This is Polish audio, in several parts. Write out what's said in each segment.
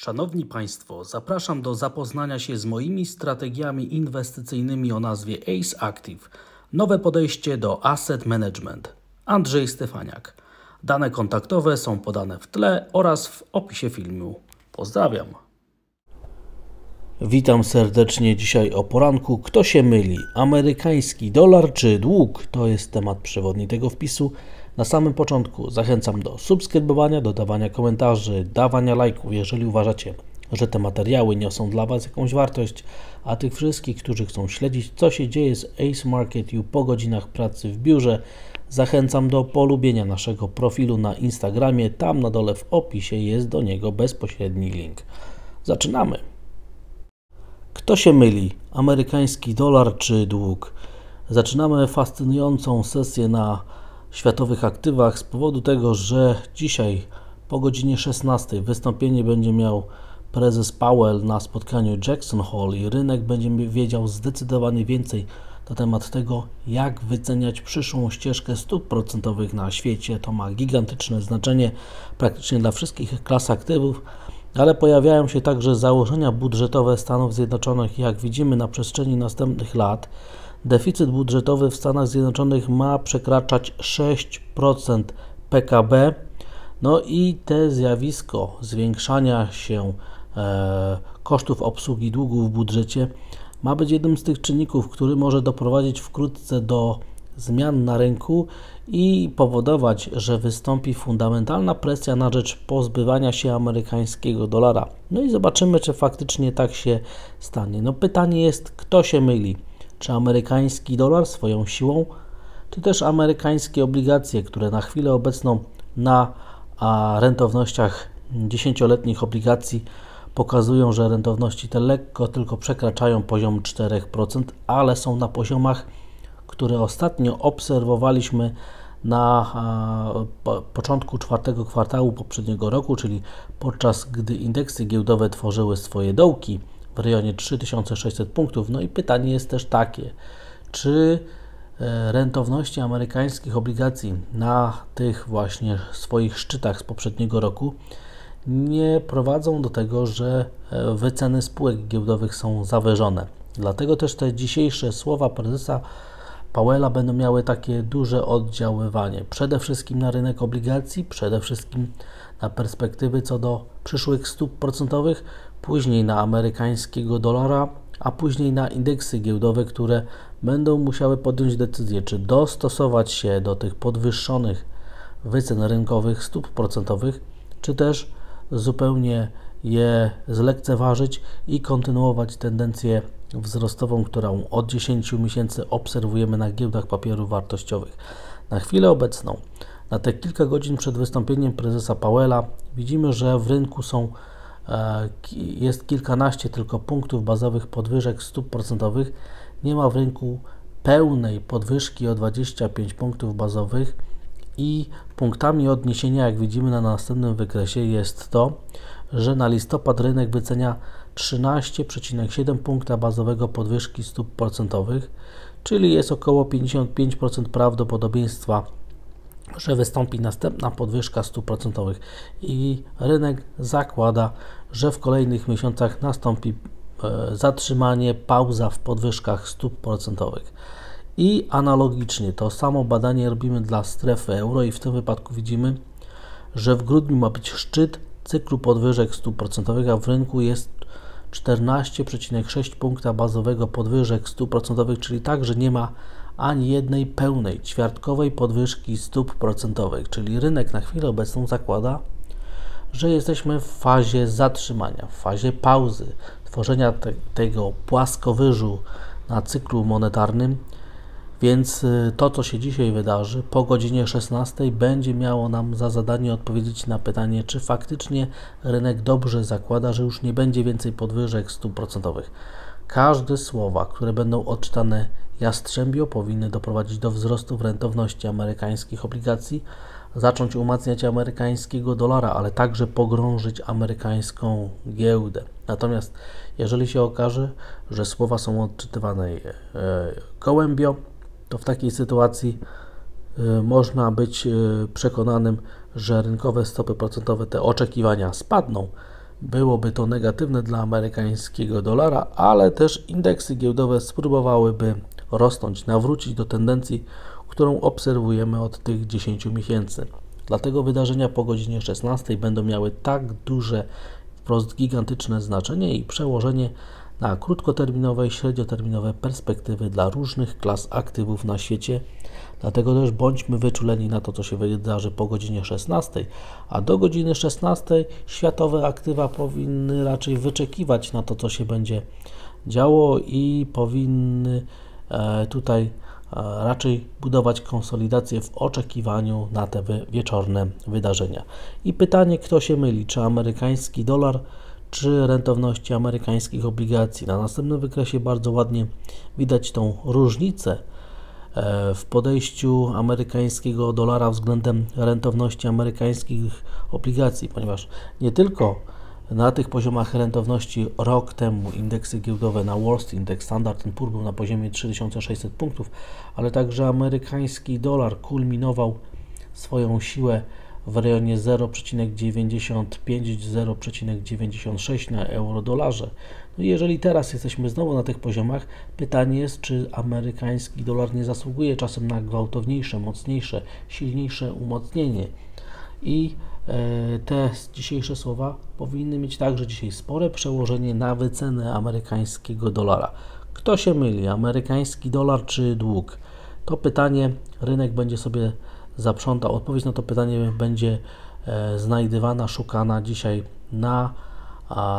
Szanowni Państwo, zapraszam do zapoznania się z moimi strategiami inwestycyjnymi o nazwie ACE Active. Nowe podejście do asset management. Andrzej Stefaniak. Dane kontaktowe są podane w tle oraz w opisie filmu. Pozdrawiam. Witam serdecznie dzisiaj o poranku. Kto się myli? Amerykański dolar czy dług? To jest temat przewodni tego wpisu. Na samym początku zachęcam do subskrybowania, dodawania komentarzy, dawania lajków, jeżeli uważacie, że te materiały niosą dla Was jakąś wartość, a tych wszystkich, którzy chcą śledzić, co się dzieje z Ace Market U po godzinach pracy w biurze, zachęcam do polubienia naszego profilu na Instagramie. Tam na dole w opisie jest do niego bezpośredni link. Zaczynamy. Kto się myli? Amerykański dolar czy dług? Zaczynamy fascynującą sesję na światowych aktywach z powodu tego, że dzisiaj po godzinie 16 wystąpienie będzie miał prezes Powell na spotkaniu Jackson Hole i rynek będzie wiedział zdecydowanie więcej na temat tego, jak wyceniać przyszłą ścieżkę stóp procentowych na świecie. To ma gigantyczne znaczenie praktycznie dla wszystkich klas aktywów, ale pojawiają się także założenia budżetowe Stanów Zjednoczonych. Jak widzimy na przestrzeni następnych lat, deficyt budżetowy w Stanach Zjednoczonych ma przekraczać 6% PKB. No i te zjawisko zwiększania się kosztów obsługi długu w budżecie ma być jednym z tych czynników, który może doprowadzić wkrótce do zmian na rynku i powodować, że wystąpi fundamentalna presja na rzecz pozbywania się amerykańskiego dolara. No i zobaczymy, czy faktycznie tak się stanie. No pytanie jest, kto się myli? Czy amerykański dolar swoją siłą, czy też amerykańskie obligacje, które na chwilę obecną na rentownościach 10-letnich obligacji pokazują, że rentowności te lekko tylko przekraczają poziom 4%, ale są na poziomach, które ostatnio obserwowaliśmy na początku czwartego kwartału poprzedniego roku, czyli podczas gdy indeksy giełdowe tworzyły swoje dołki w rejonie 3600 punktów. No i pytanie jest też takie, czy rentowności amerykańskich obligacji na tych właśnie swoich szczytach z poprzedniego roku nie prowadzą do tego, że wyceny spółek giełdowych są zawyżone. Dlatego też te dzisiejsze słowa prezesa Powella będą miały takie duże oddziaływanie. Przede wszystkim na rynek obligacji, przede wszystkim na perspektywy co do przyszłych stóp procentowych, później na amerykańskiego dolara, a później na indeksy giełdowe, które będą musiały podjąć decyzję, czy dostosować się do tych podwyższonych wycen rynkowych stóp procentowych, czy też zupełnie je zlekceważyć i kontynuować tendencję wzrostową, którą od 10 miesięcy obserwujemy na giełdach papierów wartościowych. Na chwilę obecną, na te kilka godzin przed wystąpieniem prezesa Powella, widzimy, że w rynku jest kilkanaście tylko punktów bazowych podwyżek stóp procentowych. Nie ma w rynku pełnej podwyżki o 25 punktów bazowych i punktami odniesienia, jak widzimy na następnym wykresie, jest to, że na listopad rynek wycenia 13,7 punkta bazowego podwyżki stóp procentowych, czyli jest około 55% prawdopodobieństwa, że wystąpi następna podwyżka stóp procentowych i rynek zakłada, że w kolejnych miesiącach nastąpi zatrzymanie, pauza w podwyżkach stóp procentowych. I analogicznie to samo badanie robimy dla strefy euro i w tym wypadku widzimy, że w grudniu ma być szczyt cyklu podwyżek stóp procentowych, a w rynku jest 14,6 punkta bazowego podwyżek stóp procentowych, czyli także nie ma ani jednej pełnej, ćwiartkowej podwyżki stóp procentowych, czyli rynek na chwilę obecną zakłada, że jesteśmy w fazie zatrzymania, w fazie pauzy, tworzenia tego płaskowyżu na cyklu monetarnym, więc to, co się dzisiaj wydarzy po godzinie 16 będzie miało nam za zadanie odpowiedzieć na pytanie, czy faktycznie rynek dobrze zakłada, że już nie będzie więcej podwyżek stóp procentowych. Każde słowa, które będą odczytane jastrzębio, powinny doprowadzić do wzrostu w rentowności amerykańskich obligacji, zacząć umacniać amerykańskiego dolara, ale także pogrążyć amerykańską giełdę. Natomiast jeżeli się okaże, że słowa są odczytywane gołębio, to w takiej sytuacji można być przekonanym, że rynkowe stopy procentowe, te oczekiwania spadną byłoby to negatywne dla amerykańskiego dolara, ale też indeksy giełdowe spróbowałyby rosnąć, nawrócić do tendencji, którą obserwujemy od tych 10 miesięcy. Dlatego wydarzenia po godzinie 16 będą miały tak duże, wprost gigantyczne znaczenie i przełożenie na krótkoterminowe i średnioterminowe perspektywy dla różnych klas aktywów na świecie. Dlatego też bądźmy wyczuleni na to, co się wydarzy po godzinie 16, a do godziny 16 światowe aktywa powinny raczej wyczekiwać na to, co się będzie działo i powinny tutaj raczej budować konsolidację w oczekiwaniu na te wieczorne wydarzenia. I pytanie, kto się myli, czy amerykański dolar, czy rentowności amerykańskich obligacji. Na następnym wykresie bardzo ładnie widać tą różnicę w podejściu amerykańskiego dolara względem rentowności amerykańskich obligacji, ponieważ nie tylko na tych poziomach rentowności rok temu indeksy giełdowe na Wall Street, indeks Standard & Poor's był na poziomie 3600 punktów, ale także amerykański dolar kulminował swoją siłę w rejonie 0,95-0,96 na euro-dolarze. No jeżeli teraz jesteśmy znowu na tych poziomach, pytanie jest, czy amerykański dolar nie zasługuje czasem na gwałtowniejsze, mocniejsze, silniejsze umocnienie. I te dzisiejsze słowa powinny mieć także dzisiaj spore przełożenie na wycenę amerykańskiego dolara. Kto się myli, amerykański dolar czy dług? To pytanie rynek będzie sobie zaprzątał. Odpowiedź na to pytanie będzie znajdywana, szukana dzisiaj na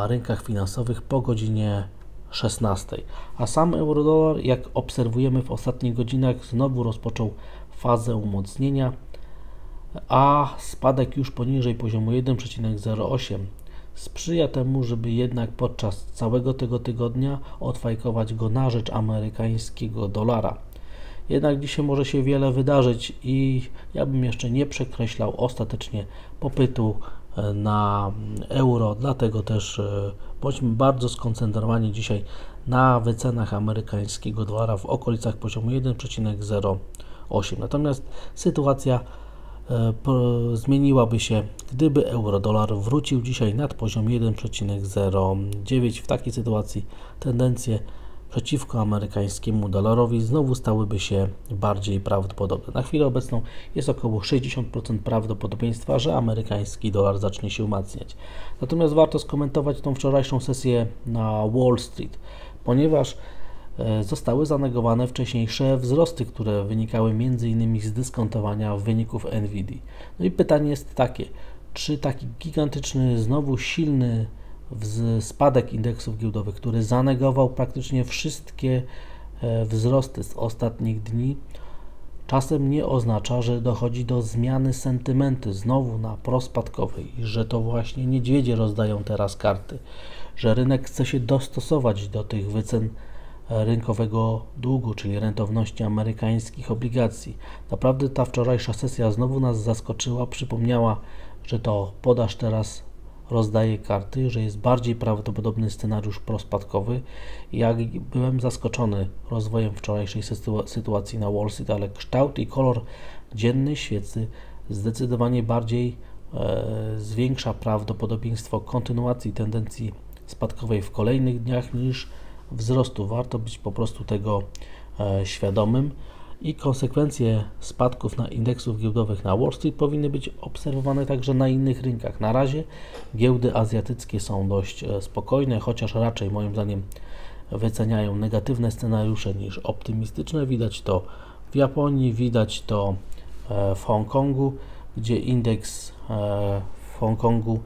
rynkach finansowych po godzinie 16. A sam eurodolar, jak obserwujemy w ostatnich godzinach, znowu rozpoczął fazę umocnienia, a spadek już poniżej poziomu 1,08 sprzyja temu, żeby jednak podczas całego tego tygodnia odfajkować go na rzecz amerykańskiego dolara. Jednak dzisiaj może się wiele wydarzyć i ja bym jeszcze nie przekreślał ostatecznie popytu na euro, dlatego też bądźmy bardzo skoncentrowani dzisiaj na wycenach amerykańskiego dolara w okolicach poziomu 1,08. Natomiast sytuacja zmieniłaby się, gdyby euro-dolar wrócił dzisiaj nad poziom 1,09. W takiej sytuacji tendencje przeciwko amerykańskiemu dolarowi znowu stałyby się bardziej prawdopodobne. Na chwilę obecną jest około 60% prawdopodobieństwa, że amerykański dolar zacznie się umacniać. Natomiast warto skomentować tą wczorajszą sesję na Wall Street, ponieważ zostały zanegowane wcześniejsze wzrosty, które wynikały m.in. z dyskontowania wyników Nvidia. No i pytanie jest takie, czy taki gigantyczny, znowu silny spadek indeksów giełdowych, który zanegował praktycznie wszystkie wzrosty z ostatnich dni, czasem nie oznacza, że dochodzi do zmiany sentymentu znowu na prospadkowej i że to właśnie niedźwiedzie rozdają teraz karty, że rynek chce się dostosować do tych wycen rynkowego długu, czyli rentowności amerykańskich obligacji. Naprawdę ta wczorajsza sesja znowu nas zaskoczyła, przypomniała, że to podaż teraz rozdaje karty, że jest bardziej prawdopodobny scenariusz prospadkowy. Ja byłem zaskoczony rozwojem wczorajszej sytuacji na Wall Street, ale kształt i kolor dziennej świecy zdecydowanie bardziej zwiększa prawdopodobieństwo kontynuacji tendencji spadkowej w kolejnych dniach niż wzrostu. Warto być po prostu tego świadomym i konsekwencje spadków na indeksów giełdowych na Wall Street powinny być obserwowane także na innych rynkach. Na razie giełdy azjatyckie są dość spokojne, chociaż raczej moim zdaniem wyceniają negatywne scenariusze niż optymistyczne. Widać to w Japonii, widać to w Hongkongu, gdzie indeks w Hongkongu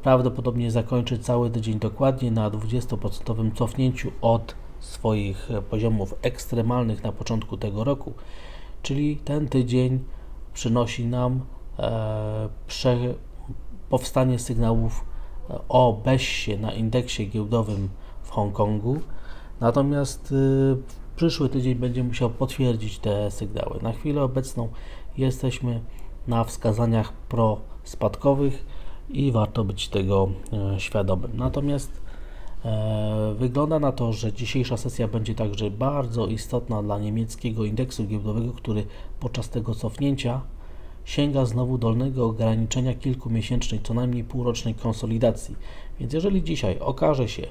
prawdopodobnie zakończy cały tydzień dokładnie na 20% cofnięciu od swoich poziomów ekstremalnych na początku tego roku, czyli ten tydzień przynosi nam powstanie sygnałów o bezsie na indeksie giełdowym w Hongkongu, natomiast przyszły tydzień będzie musiał potwierdzić te sygnały. Na chwilę obecną jesteśmy na wskazaniach prospadkowych i warto być tego świadomym. Natomiast wygląda na to, że dzisiejsza sesja będzie także bardzo istotna dla niemieckiego indeksu giełdowego, który podczas tego cofnięcia sięga znowu dolnego ograniczenia kilkumiesięcznej, co najmniej półrocznej konsolidacji. Więc jeżeli dzisiaj okaże się,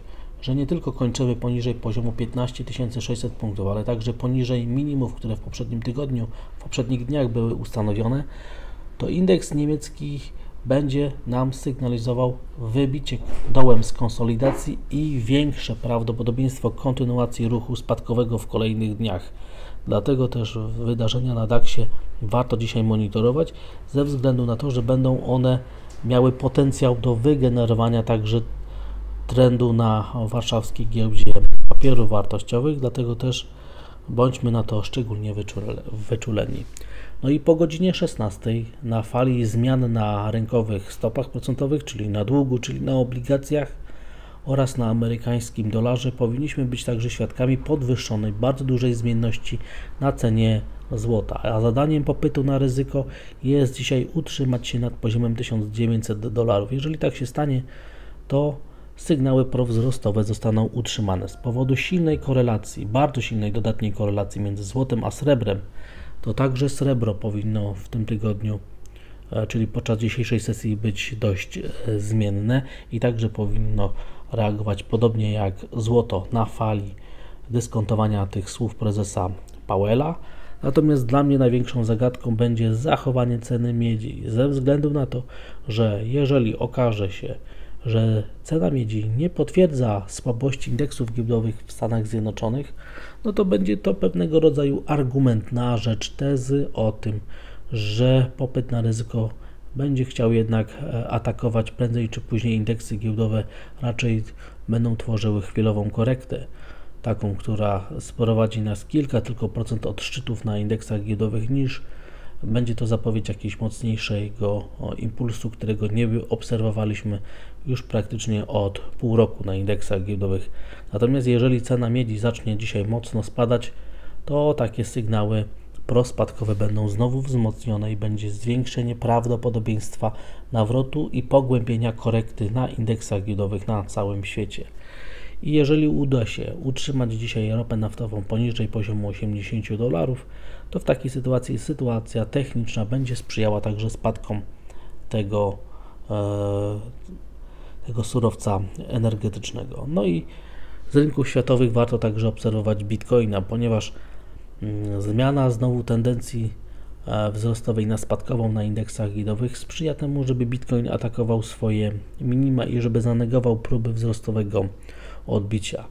że nie tylko kończymy poniżej poziomu 15 600 punktów, ale także poniżej minimów, które w poprzednim tygodniu, w poprzednich dniach były ustanowione, to indeks niemiecki będzie nam sygnalizował wybicie dołem z konsolidacji i większe prawdopodobieństwo kontynuacji ruchu spadkowego w kolejnych dniach. Dlatego też wydarzenia na DAX-ie warto dzisiaj monitorować, ze względu na to, że będą one miały potencjał do wygenerowania także trendu na warszawskiej giełdzie papierów wartościowych, dlatego też bądźmy na to szczególnie wyczuleni. No i po godzinie 16 na fali zmian na rynkowych stopach procentowych, czyli na długu, czyli na obligacjach oraz na amerykańskim dolarze, powinniśmy być także świadkami podwyższonej, bardzo dużej zmienności na cenie złota, a zadaniem popytu na ryzyko jest dzisiaj utrzymać się nad poziomem $1900. Jeżeli tak się stanie, to sygnały prowzrostowe zostaną utrzymane z powodu silnej korelacji, bardzo silnej dodatniej korelacji między złotem a srebrem. To także srebro powinno w tym tygodniu, czyli podczas dzisiejszej sesji, być dość zmienne i także powinno reagować podobnie jak złoto na fali dyskontowania tych słów prezesa Powella. Natomiast dla mnie największą zagadką będzie zachowanie ceny miedzi, ze względu na to, że jeżeli okaże się, że cena miedzi nie potwierdza słabości indeksów giełdowych w Stanach Zjednoczonych, no to będzie to pewnego rodzaju argument na rzecz tezy o tym, że popyt na ryzyko będzie chciał jednak atakować prędzej czy później indeksy giełdowe, raczej będą tworzyły chwilową korektę, taką, która sprowadzi nas kilka tylko procent od szczytów na indeksach giełdowych, niż będzie to zapowiedź jakiegoś mocniejszego impulsu, którego nie obserwowaliśmy już praktycznie od pół roku na indeksach giełdowych. Natomiast jeżeli cena miedzi zacznie dzisiaj mocno spadać, to takie sygnały prospadkowe będą znowu wzmocnione i będzie zwiększenie prawdopodobieństwa nawrotu i pogłębienia korekty na indeksach giełdowych na całym świecie. I jeżeli uda się utrzymać dzisiaj ropę naftową poniżej poziomu $80, to w takiej sytuacji sytuacja techniczna będzie sprzyjała także spadkom tego surowca energetycznego. No i z rynków światowych warto także obserwować Bitcoina, ponieważ zmiana znowu tendencji wzrostowej na spadkową na indeksach giełdowych sprzyja temu, żeby Bitcoin atakował swoje minima i żeby zanegował próby wzrostowego odbicia.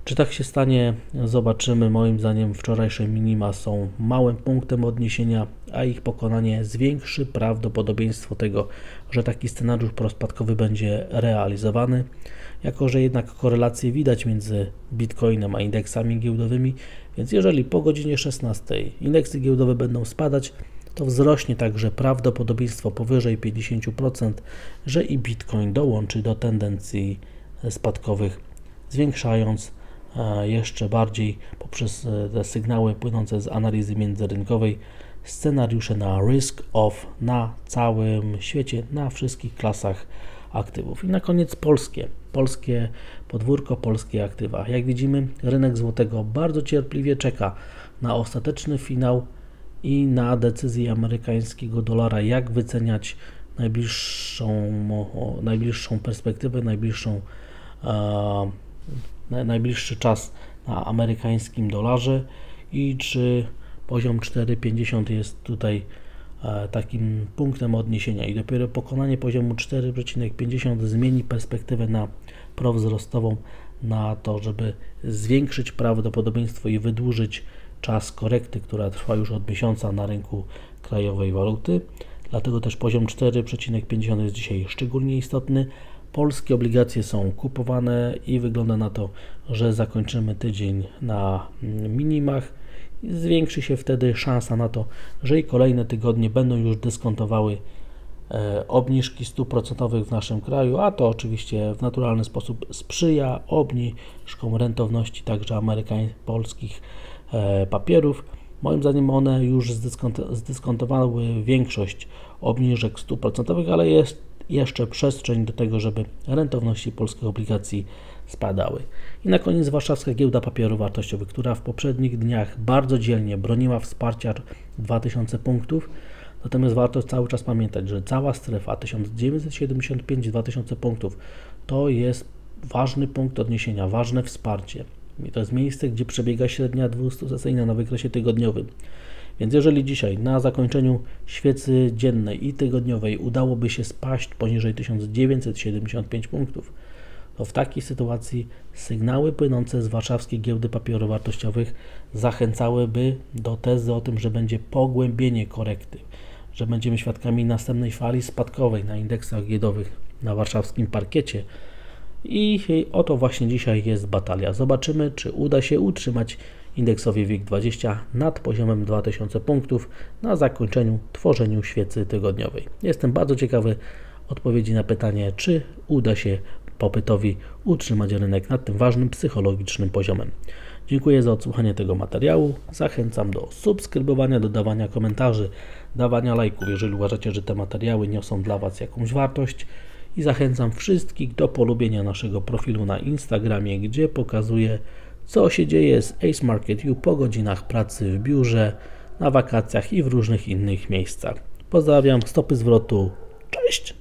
Czy tak się stanie? Zobaczymy. Moim zdaniem wczorajsze minima są małym punktem odniesienia, a ich pokonanie zwiększy prawdopodobieństwo tego, że taki scenariusz prospadkowy będzie realizowany. Jako że jednak korelacje widać między Bitcoinem a indeksami giełdowymi, więc jeżeli po godzinie 16 indeksy giełdowe będą spadać, to wzrośnie także prawdopodobieństwo powyżej 50%, że i Bitcoin dołączy do tendencji spadkowych, zwiększając jeszcze bardziej poprzez te sygnały płynące z analizy międzyrynkowej scenariusze na risk off na całym świecie, na wszystkich klasach aktywów. I na koniec polskie podwórko, polskie aktywa. Jak widzimy, rynek złotego bardzo cierpliwie czeka na ostateczny finał i na decyzję amerykańskiego dolara, jak wyceniać najbliższą perspektywę, najbliższy czas na amerykańskim dolarze i czy poziom 4,50 jest tutaj takim punktem odniesienia i dopiero pokonanie poziomu 4,50 zmieni perspektywę na prowzrostową, na to, żeby zwiększyć prawdopodobieństwo i wydłużyć czas korekty, która trwa już od miesiąca na rynku krajowej waluty. Dlatego też poziom 4,50 jest dzisiaj szczególnie istotny. Polskie obligacje są kupowane i wygląda na to, że zakończymy tydzień na minimach. Zwiększy się wtedy szansa na to, że i kolejne tygodnie będą już dyskontowały obniżki stóp procentowych w naszym kraju, a to oczywiście w naturalny sposób sprzyja obniżkom rentowności także polskich papierów. Moim zdaniem one już zdyskontowały większość obniżek stóp procentowych, ale jest jeszcze przestrzeń do tego, żeby rentowności polskich obligacji spadały. I na koniec warszawska giełda papierów wartościowych, która w poprzednich dniach bardzo dzielnie broniła wsparcia 2000 punktów, Natomiast warto cały czas pamiętać, że cała strefa 1975-2000 punktów to jest ważny punkt odniesienia, ważne wsparcie. I to jest miejsce, gdzie przebiega średnia 200-sesyjna na wykresie tygodniowym. Więc jeżeli dzisiaj na zakończeniu świecy dziennej i tygodniowej udałoby się spaść poniżej 1975 punktów, to w takiej sytuacji sygnały płynące z warszawskiej giełdy papierów wartościowych zachęcałyby do tezy o tym, że będzie pogłębienie korekty, że będziemy świadkami następnej fali spadkowej na indeksach giełdowych na warszawskim parkiecie. I oto właśnie dzisiaj jest batalia. Zobaczymy, czy uda się utrzymać indeksowi WIG20 nad poziomem 2000 punktów na zakończeniu tworzeniu świecy tygodniowej. Jestem bardzo ciekawy odpowiedzi na pytanie, czy uda się popytowi utrzymać rynek nad tym ważnym psychologicznym poziomem. Dziękuję za odsłuchanie tego materiału. Zachęcam do subskrybowania, dodawania komentarzy, dawania lajków, jeżeli uważacie, że te materiały niosą dla Was jakąś wartość. I zachęcam wszystkich do polubienia naszego profilu na Instagramie, gdzie pokazuję, co się dzieje z Ace Market U po godzinach pracy w biurze, na wakacjach i w różnych innych miejscach. Pozdrawiam, stopy zwrotu, cześć!